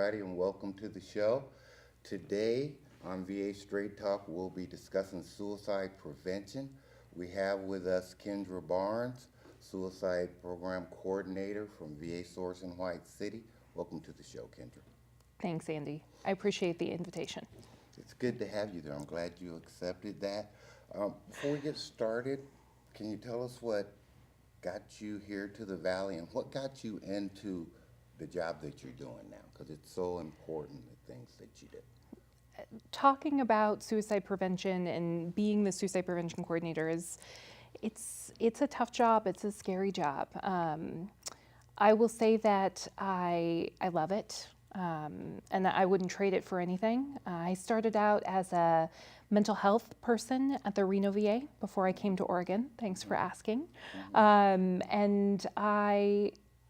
everybody, and welcome to the show. Today on VA Straight Talk, we'll be discussing suicide prevention. We have with us Kendra Barnes, Suicide Program Coordinator from VA Source in White City. Welcome to the show, Kendra. Thanks, Andy. I appreciate the invitation. It's good to have you there. I'm glad you accepted that. Before we get started, can you tell us what got you here to the Valley and what got you into the job that you're doing now? Because it's so important, the things that you do. Talking about suicide prevention and being the suicide prevention coordinator it's a tough job. It's a scary job. I will say that I love it, and I wouldn't trade it for anything. I started out as a mental health person at the Reno VA before I came to Oregon. Thanks for asking. And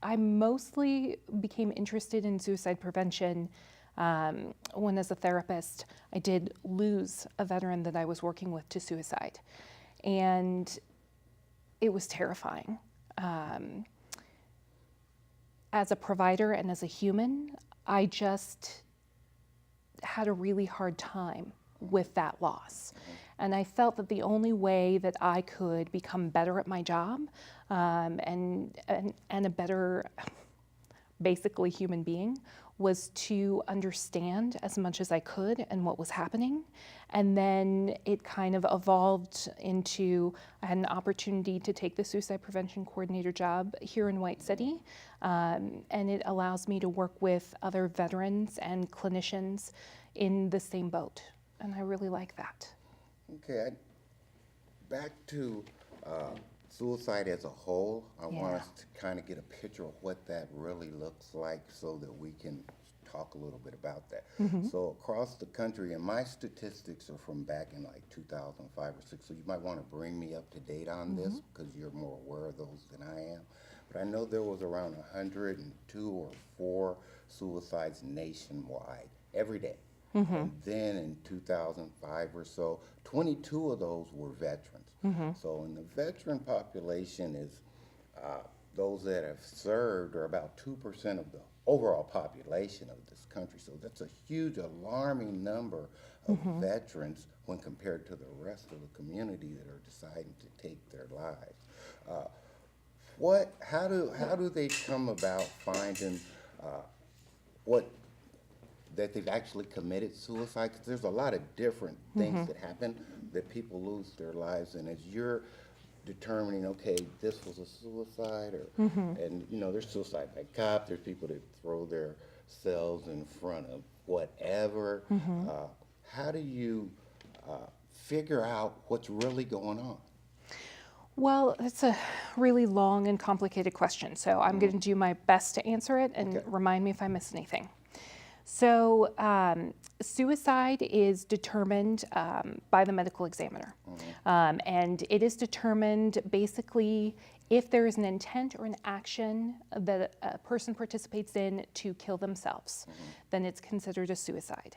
I mostly became interested in suicide prevention when, as a therapist, I did lose a veteran that I was working with to suicide. And it was terrifying. As a provider and as a human, I just had a really hard time with that loss. And I felt that the only way that I could become better at my job and a better, basically, human being was to understand as much as I could and what was happening. And then it kind of evolved into, I had an opportunity to take the suicide prevention coordinator job here in White City. And it allows me to work with other veterans and clinicians in the same boat. And I really like that. Okay, back to suicide as a whole. I want us to kind of get a picture of what that really looks like so that we can talk a little bit about that. So across the country, and my statistics are from back in like 2005 or 6, so you might want to bring me up to date on this because you're more aware of those than I am. But I know there was around 102 or 4 suicides nationwide every day. And then in 2005 or so, 22 of those were veterans. So in the veteran population is those that have served are about 2% of the overall population of this country. So that's a huge, alarming number of veterans when compared to the rest of the community that are deciding to take their lives. How do they come about finding what that they've actually committed suicide? Because there's a lot of different things that happen that people lose their lives, and as you're determining, okay, this was a suicide, or and there's suicide by cop, there's people that throw their cells in front of whatever. How do you figure out what's really going on? Well, that's a really long and complicated question, so I'm going to do my best to answer it and remind me if I miss anything. So suicide is determined by the medical examiner. And it is determined basically if there is an intent or an action that a person participates in to kill themselves, then it's considered a suicide.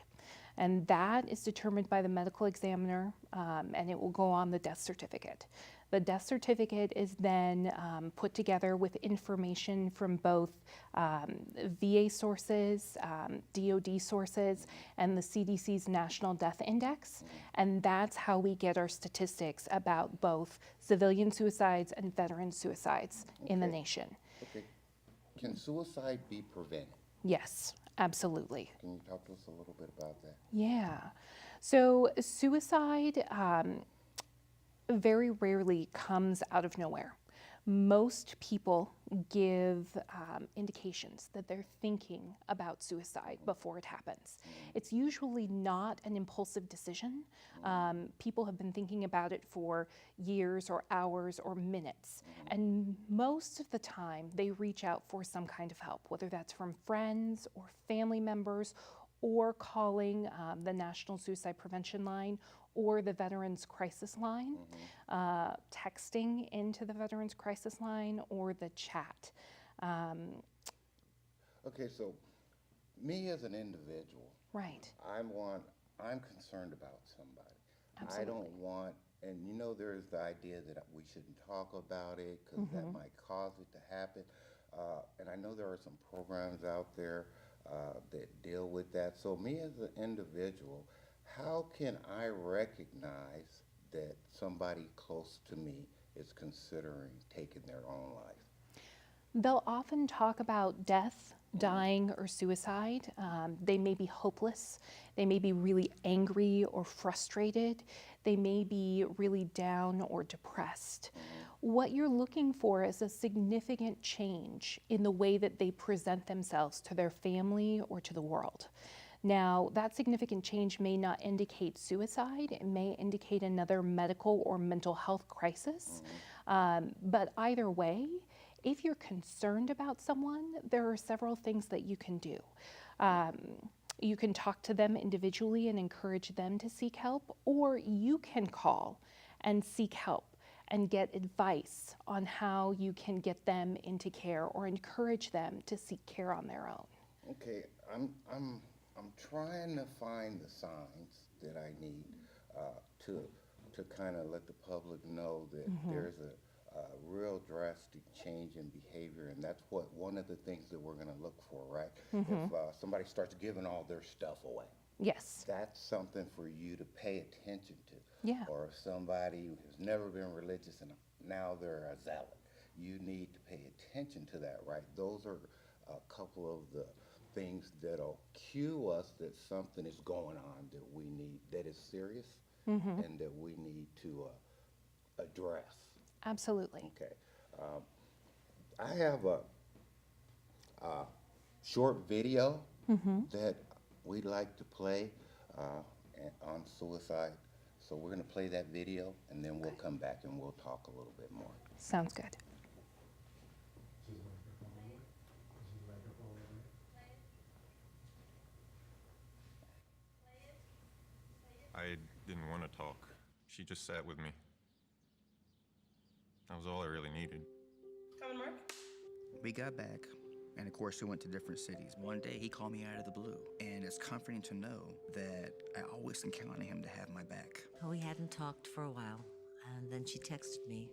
And that is determined by the medical examiner, and it will go on the death certificate. The death certificate is then put together with information from both VA sources, DoD sources, and the CDC's National Death Index. And that's how we get our statistics about both civilian suicides and veteran suicides in the nation. Okay. Can suicide be prevented? Yes, absolutely. Can you talk to us a little bit about that? Yeah. So suicide very rarely comes out of nowhere. Most people give indications that they're thinking about suicide before it happens. It's usually not an impulsive decision. People have been thinking about it for years or hours or minutes. And most of the time they reach out for some kind of help, whether that's from friends or family members, or calling the National Suicide Prevention Line or the Veterans Crisis Line, texting into the Veterans Crisis Line, or the chat. Okay, so me as an individual, Right. I'm concerned about somebody. Absolutely. I don't want, and there's the idea that we shouldn't talk about it because that might cause it to happen. And I know there are some programs out there that deal with that. So me as an individual, how can I recognize that somebody close to me is considering taking their own life? They'll often talk about death, dying, or suicide. They may be hopeless. They may be really angry or frustrated. They may be really down or depressed. What you're looking for is a significant change in the way that they present themselves to their family or to the world. Now, that significant change may not indicate suicide. It may indicate another medical or mental health crisis. But either way, if you're concerned about someone, there are several things that you can do. You can talk to them individually and encourage them to seek help, or you can call and seek help and get advice on how you can get them into care or encourage them to seek care on their own. Okay, I'm trying to find the signs that I need to kind of let the public know that there's a real drastic change in behavior, and that's what one of the things that we're going to look for, right? If somebody starts giving all their stuff away, Yes. that's something for you to pay attention to. Yeah. Or if somebody who's never been religious and now they're a zealot, you need to pay attention to that, right? Those are a couple of the things that'll cue us that something is going on that we need, that is serious, and that we need to address. Absolutely. Okay. I have a short video that we'd like to play on suicide. So we're going to play that video, and then we'll come back and we'll talk a little bit more. Sounds good. I didn't want to talk. She just sat with me. That was all I really needed. Coming, Mark? We got back, and of course, we went to different cities. One day, he called me out of the blue, and it's comforting to know that I always can count on him to have my back. We hadn't talked for a while, and then she texted me,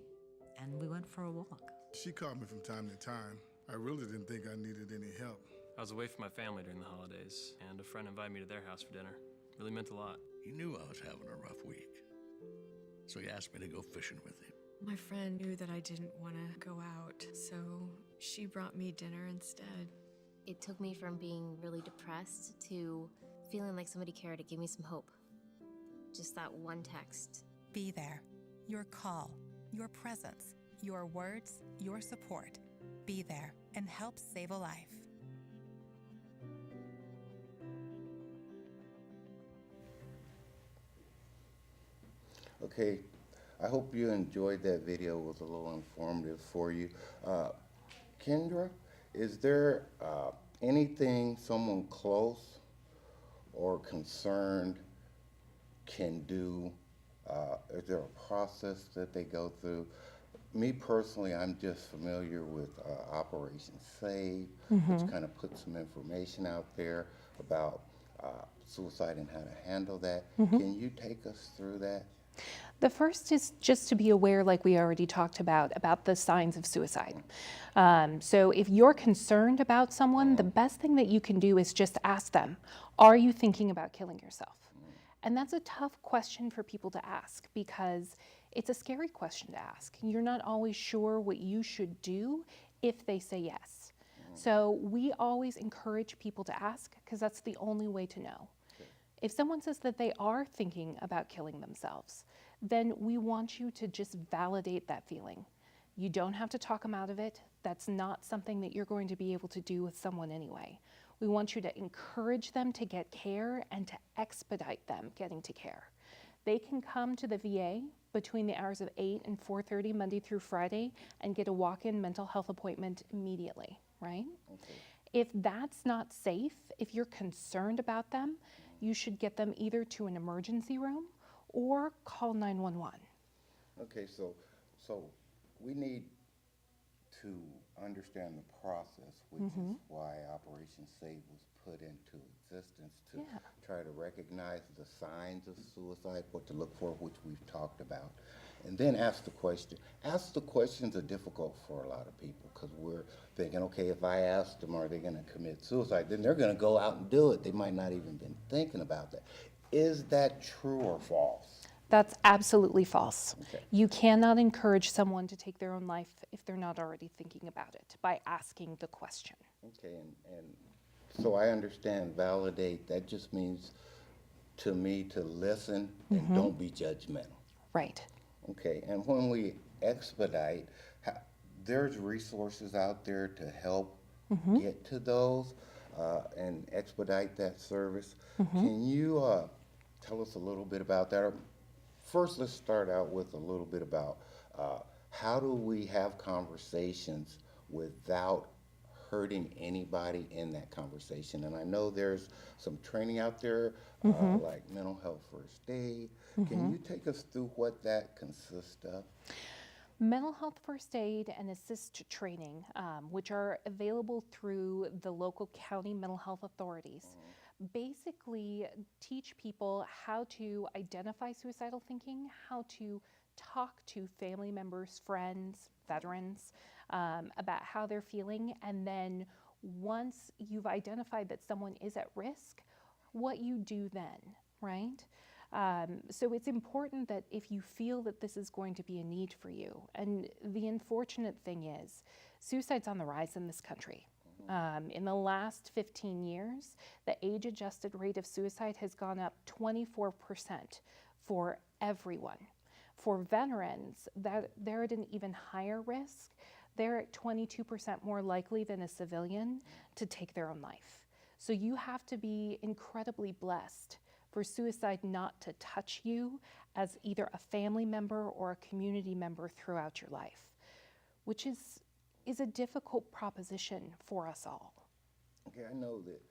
and we went for a walk. She called me from time to time. I really didn't think I needed any help. I was away from my family during the holidays, and a friend invited me to their house for dinner. Really meant a lot. He knew I was having a rough week, so he asked me to go fishing with him. My friend knew that I didn't want to go out, so she brought me dinner instead. It took me from being really depressed to feeling like somebody cared. It gave me some hope. Just that one text. Be there. Your call, your presence, your words, your support. Be there and help save a life. Okay, I hope you enjoyed that video. It was a little informative for you. Kendra, is there anything someone close or concerned can do? Is there a process that they go through? Me personally, I'm just familiar with Operation Save, which kind of puts some information out there about suicide and how to handle that. Can you take us through that? The first is just to be aware, like we already talked about the signs of suicide. So if you're concerned about someone, the best thing that you can do is just ask them, are you thinking about killing yourself? And that's a tough question for people to ask because it's a scary question to ask. You're not always sure what you should do if they say yes. So we always encourage people to ask because that's the only way to know. If someone says that they are thinking about killing themselves, then we want you to just validate that feeling. You don't have to talk them out of it. That's not something that you're going to be able to do with someone anyway. We want you to encourage them to get care and to expedite them getting to care. They can come to the VA between the hours of 8 and 4:30 Monday through Friday and get a walk-in mental health appointment immediately, right? Okay. If that's not safe, if you're concerned about them, you should get them either to an emergency room or call 911. Okay, so we need to understand the process, which is why Operation Save was put into existence to try to recognize the signs of suicide, what to look for, which we've talked about, and then ask the question. Ask the questions are difficult for a lot of people because we're thinking, okay, if I ask them, are they going to commit suicide? Then they're going to go out and do it. They might not even been thinking about that. Is that true or false? That's absolutely false. Okay. You cannot encourage someone to take their own life if they're not already thinking about it by asking the question. Okay, and so I understand validate. That just means to me to listen and don't be judgmental. Right. Okay, and when we expedite, there's resources out there to help get to those and expedite that service. Can you tell us a little bit about that? Or first, let's start out with a little bit about how do we have conversations without hurting anybody in that conversation? And I know there's some training out there, like mental health first aid. Can you take us through what that consists of? Mental health first aid and assist training, which are available through the local county mental health authorities, basically teach people how to identify suicidal thinking, how to talk to family members, friends, veterans about how they're feeling, and then once you've identified that someone is at risk, what you do then, right? So it's important that if you feel that this is going to be a need for you, and the unfortunate thing is, suicide's on the rise in this country. In the last 15 years, the age-adjusted rate of suicide has gone up 24% for everyone. For veterans, they're at an even higher risk. They're at 22% more likely than a civilian to take their own life. So you have to be incredibly blessed for suicide not to touch you as either a family member or a community member throughout your life, which is a difficult proposition for us all. Okay, I know that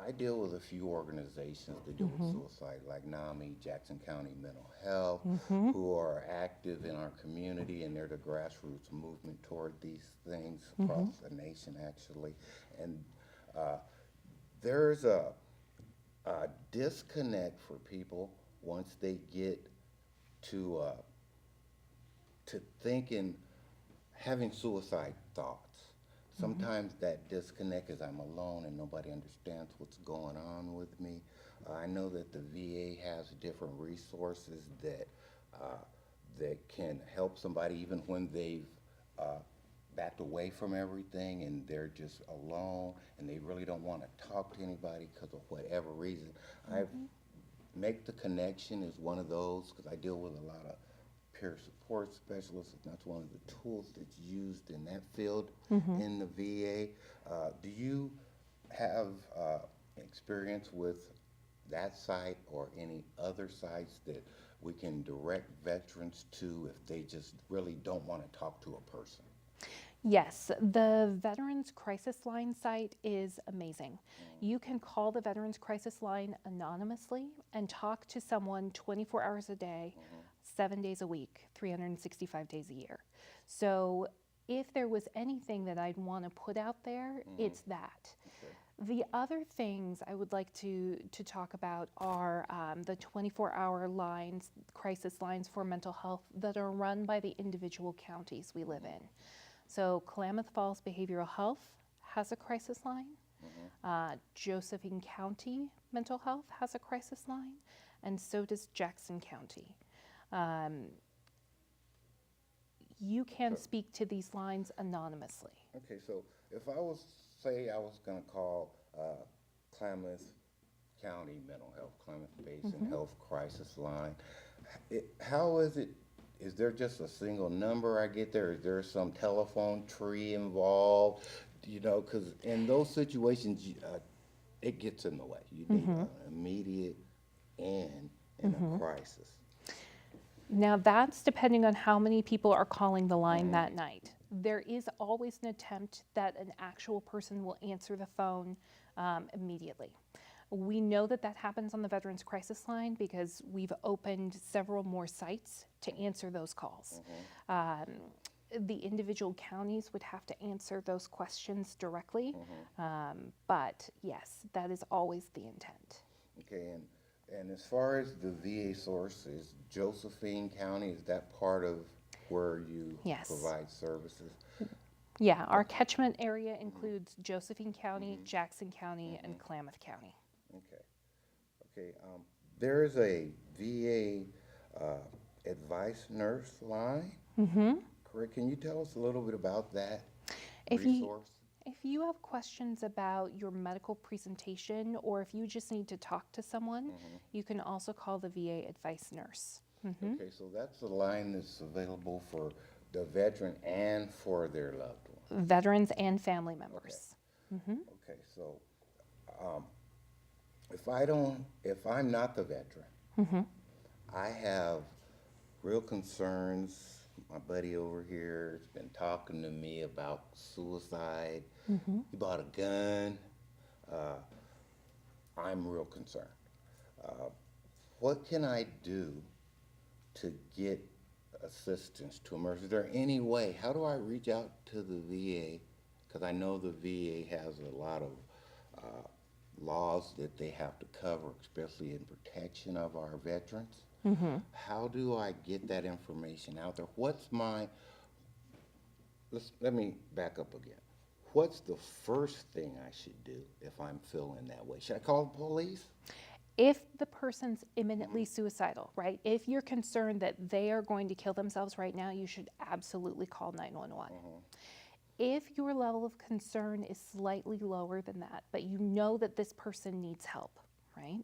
I deal with a few organizations that deal with suicide, like NAMI, Jackson County Mental Health, who are active in our community, and they're the grassroots movement toward these things across the nation, actually. And there's a disconnect for people once they get to thinking, having suicide thoughts. Sometimes that disconnect is I'm alone and nobody understands what's going on with me. I know that the VA has different resources that can help somebody even when they've backed away from everything and they're just alone and they really don't want to talk to anybody because of whatever reason. Make the Connection is one of those, because I deal with a lot of peer support specialists, and that's one of the tools that's used in that field in the VA. Do you have experience with that site or any other sites that we can direct veterans to if they just really don't want to talk to a person? Yes, the Veterans Crisis Line site is amazing. You can call the Veterans Crisis Line anonymously and talk to someone 24 hours a day, 7 days a week, 365 days a year. So if there was anything that I'd want to put out there, it's that. Okay. The other things I would like to talk about are the 24-hour lines, crisis lines for mental health that are run by the individual counties we live in. So Klamath Falls Behavioral Health has a crisis line. Josephine County Mental Health has a crisis line, and so does Jackson County. You can speak to these lines anonymously. Okay, so if I was, say I was going to call Klamath County Mental Health, Klamath Basin Health Crisis Line, how is it? Is there just a single number I get there? Is there some telephone tree involved? You know, because in those situations, it gets in the way. You need an immediate end in a crisis. Now that's depending on how many people are calling the line that night. There is always an attempt that an actual person will answer the phone immediately. We know that that happens on the Veterans Crisis Line because we've opened several more sites to answer those calls. The individual counties would have to answer those questions directly, but yes, that is always the intent. Okay, And as far as the VA source, is Josephine County, is that part of where you Yes. provide services? Yeah, our catchment area includes Josephine County, Jackson County, and Klamath County. Okay. Okay. There is a VA advice nurse line. Correct. Can you tell us a little bit about that If resource? If you have questions about your medical presentation or if you just need to talk to someone, you can also call the VA advice nurse. Okay, so that's a line that's available for the veteran and for their loved one. Veterans and family members. Okay, so if I'm not the veteran, I have real concerns. My buddy over here has been talking to me about suicide. He bought a gun. I'm real concerned. What can I do to get assistance to emerge? Is there any way? How do I reach out to the VA? Because I know the VA has a lot of laws that they have to cover, especially in protection of our veterans. How do I get that information out there? Let me back up again. What's the first thing I should do if I'm feeling that way? Should I call the police? If the person's imminently suicidal, right? If you're concerned that they are going to kill themselves right now, you should absolutely call 911. If your level of concern is slightly lower than that, but you know that this person needs help, right?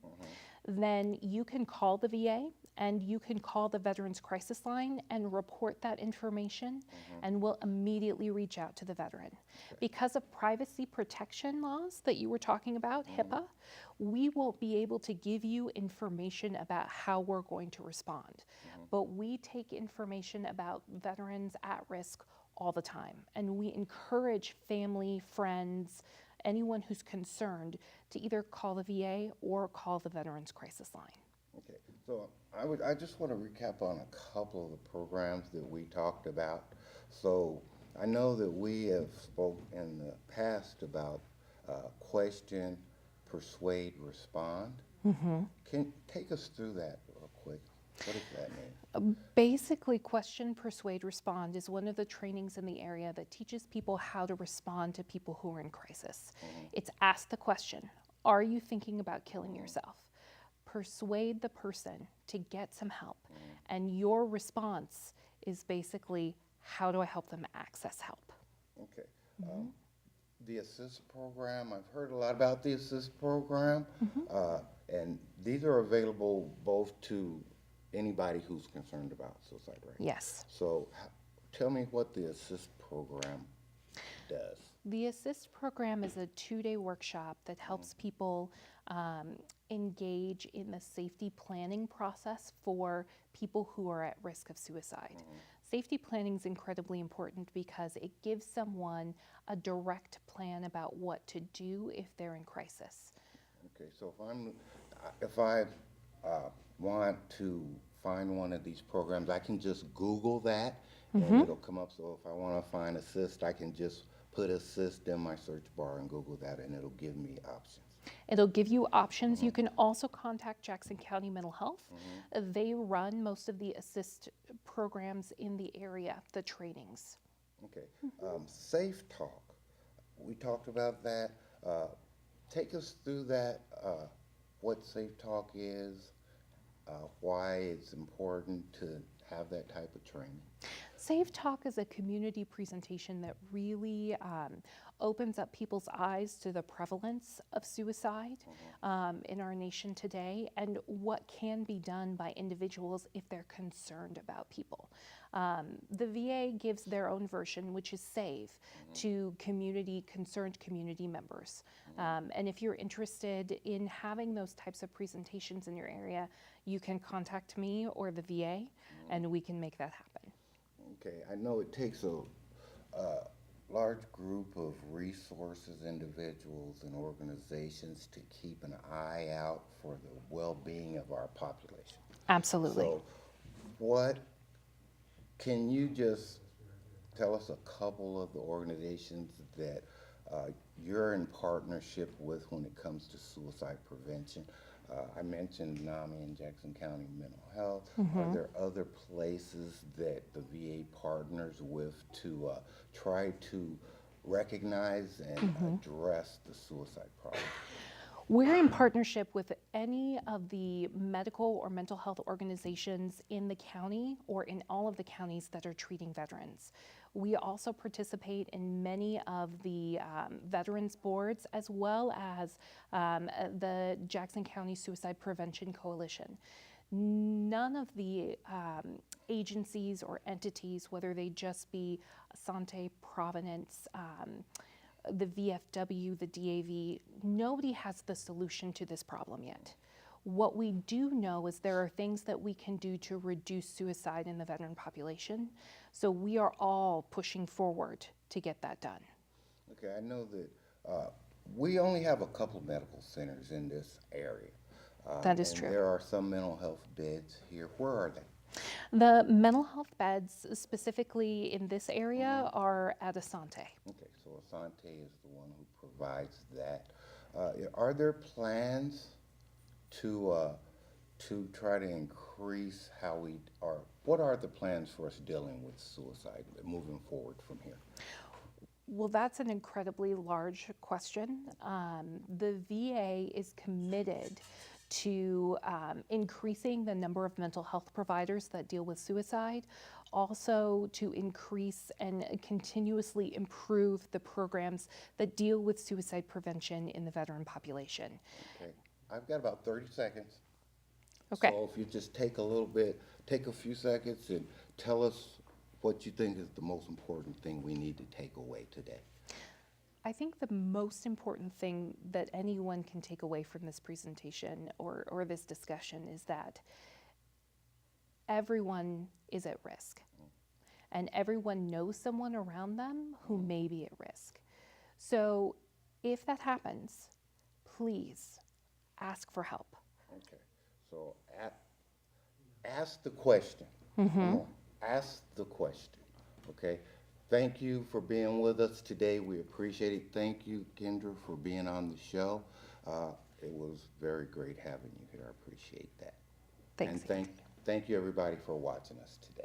Then you can call the VA and you can call the Veterans Crisis Line and report that information, and we'll immediately reach out to the veteran. Because of privacy protection laws that you were talking about, HIPAA, we won't be able to give you information about how we're going to respond. But we take information about veterans at risk all the time, and we encourage family, friends, anyone who's concerned to either call the VA or call the Veterans Crisis Line. Okay, so I just want to recap on a couple of the programs that we talked about. So I know that we have spoke in the past about question, persuade, respond. Can take us through that real quick. What does that mean? Basically, question, persuade, respond is one of the trainings in the area that teaches people how to respond to people who are in crisis. It's ask the question, are you thinking about killing yourself? Persuade the person to get some help. And your response is basically, how do I help them access help? Okay. The ASSIST program, I've heard a lot about the ASSIST program, and these are available both to anybody who's concerned about suicide, right? Yes. So tell me what the ASSIST program does. The ASSIST program is a 2-day workshop that helps people engage in the safety planning process for people who are at risk of suicide. Safety planning is incredibly important because it gives someone a direct plan about what to do if they're in crisis. Okay, so if I want to find one of these programs, I can just Google that and it'll come up. So if I want to find ASSIST, I can just put ASSIST in my search bar and Google that, and it'll give me options. It'll give you options. You can also contact Jackson County Mental Health. They run most of the ASSIST programs in the area, the trainings. Okay. Safe Talk. We talked about that. Take us through that, what Safe Talk is, why it's important to have that type of training. Safe Talk is a community presentation that really opens up people's eyes to the prevalence of suicide in our nation today and what can be done by individuals if they're concerned about people. The VA gives their own version, which is SAVE, to concerned community members. And if you're interested in having those types of presentations in your area, you can contact me or the VA, and we can make that happen. Okay, I know it takes a large group of resources, individuals, and organizations to keep an eye out for the well-being of our population. Absolutely. So can you just tell us a couple of the organizations that you're in partnership with when it comes to suicide prevention? I mentioned NAMI and Jackson County Mental Health. Are there other places that the VA partners with to try to recognize and address the suicide problem? We're in partnership with any of the medical or mental health organizations in the county or in all of the counties that are treating veterans. We also participate in many of the veterans boards as well as the Jackson County Suicide Prevention Coalition. None of the agencies or entities, whether they just be Asante, Providence, the VFW, the DAV, nobody has the solution to this problem yet. What we do know is there are things that we can do to reduce suicide in the veteran population. So we are all pushing forward to get that done. Okay, I know that we only have a couple medical centers in this area. That is and true. There are some mental health beds here. Where are they? The mental health beds, specifically in this area, are at Asante. Okay, so Asante is the one who provides that. Are there plans to try to increase how we are? What are the plans for us dealing with suicide moving forward from here? Well, that's an incredibly large question. The VA is committed to increasing the number of mental health providers that deal with suicide, also to increase and continuously improve the programs that deal with suicide prevention in the veteran population. Okay, I've got about 30 seconds. Okay. So if you just take a few seconds and tell us what you think is the most important thing we need to take away today. I think the most important thing that anyone can take away from this presentation or this discussion is that everyone is at risk. And everyone knows someone around them who may be at risk. So if that happens, please ask for help. Okay, so ask the question. Come on, ask the question, okay? Thank you for being with us today. We appreciate it. Thank you, Kendra, for being on the show. It was very great having you here. I appreciate that. Thanks. And thank you, everybody, for watching us today.